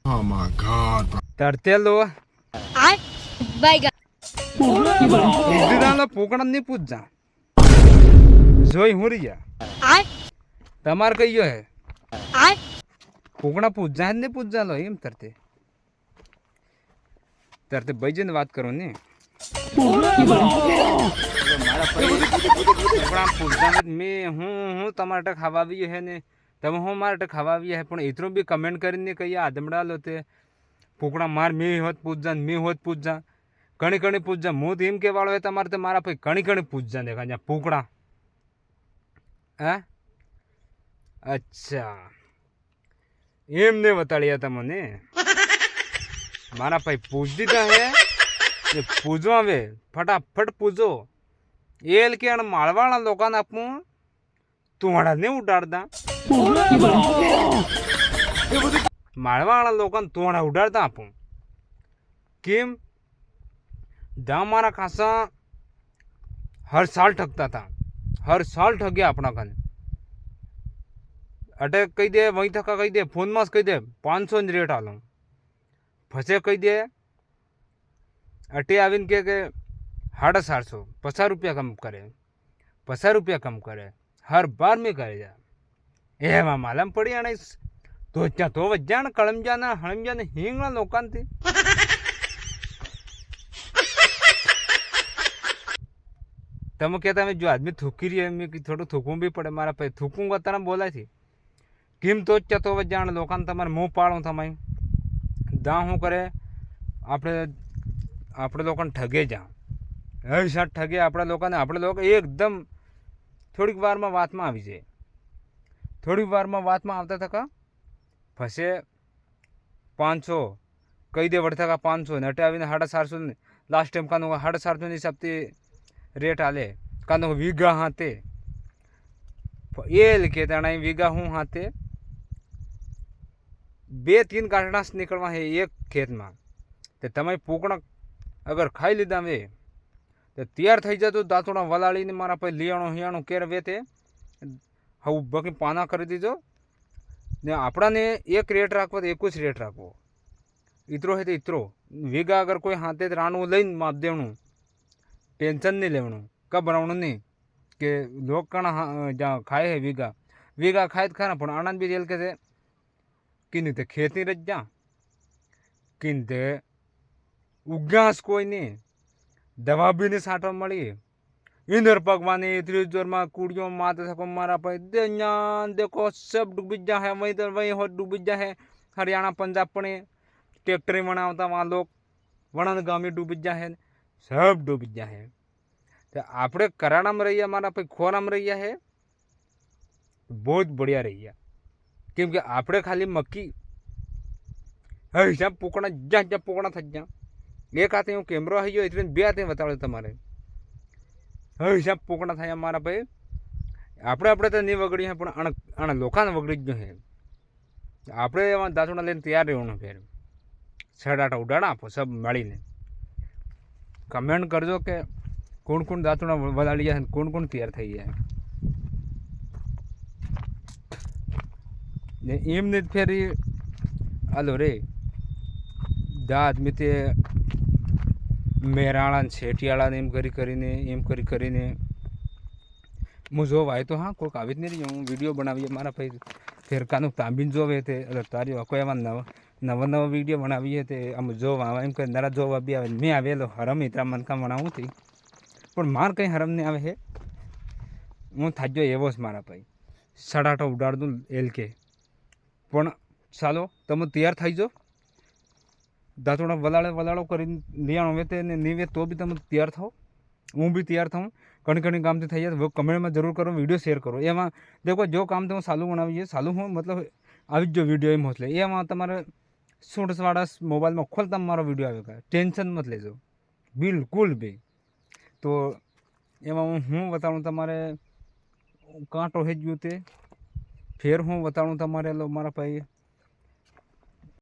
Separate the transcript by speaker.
Speaker 1: Oh my god, bro.
Speaker 2: તરતેલો ઉડીદાનો પોકણ ની પૂછજા જોઈ હું રહ્યા તમાર કયો હે પોકણા પૂછજા ને પૂછજા લો એમ તરતે તરતે ભાઈજીને વાત કરો ને પોકણા પૂછજા મેં હું તમારે ખાવા આવી હે ને તમે હું મારે ખાવા આવી હે પણ એટલું બી કમેન્ટ કરીને કહીએ આદમડા લો તે પોકણા માર મેં હોત પૂછજા મેં હોત પૂછજા ઘણી ઘણી પૂછજા હું તો એમ કહેવાળો હોય તમારે તો મારા ભાઈ ઘણી ઘણી પૂછજા દેખા ત્યાં પોકણા હે અચ્છા એમને બતાડ્યા તમને મારા ભાઈ પૂછ દીધા હે એ પૂજો હવે ફટાફટ પૂજો એલ કે માળવાળા લોકોને આપું તુંવાડા ને ઉડાડતા માળવાળા લોકોને તુંવાડા ઉડાડતા આપું કેમ दा मारा खासा हर साल ठगता था हर साल ठगे अपना कन अटैक कही दे वही थका कही दे फोन में कही दे 500 रेट आलो फसे कही दे अटे आवीन के 750 50 रुपया कम करे 50 रुपया कम करे हर बार में करे जा ए मालूम पड़ी आने तो क्या तो वज्जा कलम जाना हड़म जाना हिंगना लोकान थी તમે કહેતા મેં જો આદમી થૂકી રહી મેં થોડું થૂકવું બી પડે મારા ભાઈ થૂકું અત્યારે બોલાય છે કેમ તો જ ચતો જાણ લોકોને તમારે મોં પાડું તમારે દા શું કરે આપણે લોકોને ઠગે જા હવે સાત ઠગે આપણે લોકો એકદમ થોડીક વારમાં વાતમાં આવી જાય થોડીક વારમાં વાતમાં આવતા થકા ફસે 500 કહી દે વળતા 500 ને અટે આવીને 750 ને લાસ્ટ ટાઈમ કાનો 750 હિસાબથી रेट आले कानो वीघा हाथे एल के तना वीघा हूँ हाथे 2-3 काटनास निकलवा है एक खेत में तो तमे पोकणा अगर खाई लीधा वे तो तैयार थी जातो दांतोड़ा वलाड़ी ने मारा पे लियाणो हियाणो केर वेते हूँ बाकी पाना कर दीजो ने आपड़ा ने एक रेट राखवा तो एक ज रेट राखवो इतरो है तो इतरो वीघा अगर कोई हाथे राणु लईने माप देवणु टेंशन नहीं लेवणु कब बनावणु नहीं कि लोग कणा जहाँ खाए है वीघा खाए तो खाना पण आनंद भी जेल के थे कि नहीं थे खेती रच जा कि थे उग्यास कोई नहीं दवा भी नहीं साटवा मળી इंदर पगवानी इतनी जोर में कूड़ियों माते सको मारा पे देखो सब डूबी जा है वहीं तो वहीं हो डूबी जा है हरियाणा पंजाब पड़े ट्रैक्टर बनावता वहाँ लोग वणन गामी डूबी जा है सब डूब जाए तो आपणे कराड़ा में रही हमारा पे खोरा में रही है बहुत बढ़िया रही है क्योंकि आपणे खाली मक्की हिसाब पोकड़ा जा जा पोकड़ा थी जा एक हाथे हूँ कैमरो आई गयो इतने 2 हाथे बताड़ो तमारे हिसाब पोकड़ा था हमारा पे आपणे तो नहीं वगड़ी है पण आने लोकाने वगड़ी ज है आपणे दांतोड़ा लईने तैयार रहवानुं फेर सड़ाटा उडाड़ा आपो सब मळीने कमेंट करजो के कौन कौन दांतोड़ा वलाड़ी है कौन कौन तैयार थी है एम ने फेर आलो रे दाद में ते मेराणा छेटियाड़ा ने एम करी करीने હું જોવા આવ્યો તો હા કોઈક આવી જ નહીં હું વિડીયો બનાવીએ મારા ભાઈ ફેર કાનું તાંબીને જોવે તે તારી કોઈ એવા નવા વિડીયો બનાવીએ તે આમ જોવા એમ કે નરા જોવા બી આવે મેં આવેલો હરમ ઇતરા મનકા બનાવું હતી પણ માર કંઈ હરમ નહીં આવે હે હું થાજો એવો જ મારા ભાઈ સડાટો ઉડાડતું એલ કે પણ ચાલો તમે તૈયાર થઈ જાઓ દાંતોડા વલાળો કરીને लियाणो वेते ने नहीं वे तो भी तुम तैयार थाओ हूँ भी तैयार थाऊँ घणी घणी काम थी जाए वो कमेंट में जरूर करो वीडियो शेयर करो एम देखो जो काम तो सालू बनावी सालू हूँ मतलब आई जो वीडियो एम होसले एम तमारे सूटसवाड़ा मोबाइल में खोलता मारो वीडियो आएगा टेंशन मत लेजो बिल्कुल भी तो एम हूँ बताऊँ तमारे कांटो है जूते फिर हूँ बताऊँ तमारे लो मारा भाई